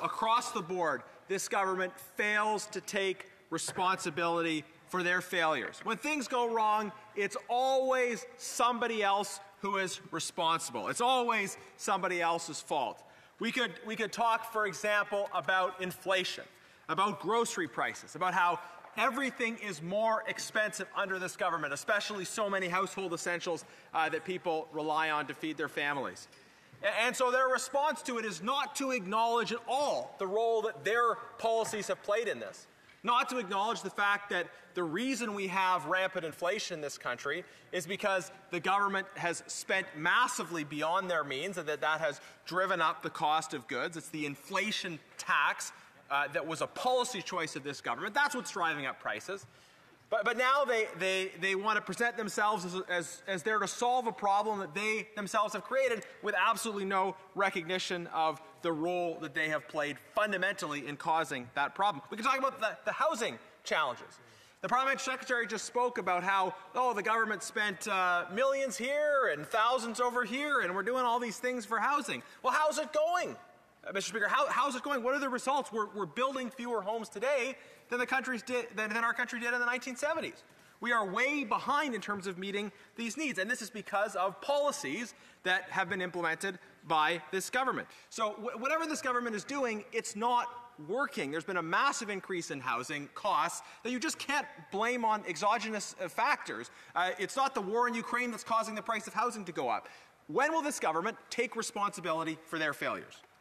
across the board, this government fails to take responsibility for their failures. When things go wrong, it's always somebody else who is responsible. It's always somebody else's fault. We could talk, for example, about inflation, about grocery prices, about how everything is more expensive under this government, especially so many household essentials that people rely on to feed their families. And so their response to it is not to acknowledge at all the role that their policies have played in this. Not to acknowledge the fact that the reason we have rampant inflation in this country is because the government has spent massively beyond their means and that has driven up the cost of goods. It's the inflation tax that was a policy choice of this government. That's what's driving up prices. But now they want to present themselves as there to solve a problem that they themselves have created with absolutely no recognition of the role that they have played fundamentally in causing that problem. We can talk about the housing challenges. The Parliamentary Secretary just spoke about how, the government spent millions here and thousands over here, and we're doing all these things for housing. Well, how's it going? Mr. Speaker, how's it going? What are the results? We're building fewer homes today than our country did in the 1970s. We are way behind in terms of meeting these needs, and this is because of policies that have been implemented by this government. So whatever this government is doing, it's not working. There's been a massive increase in housing costs that you just can't blame on exogenous factors. It's not the war in Ukraine that's causing the price of housing to go up. When will this government take responsibility for their failures?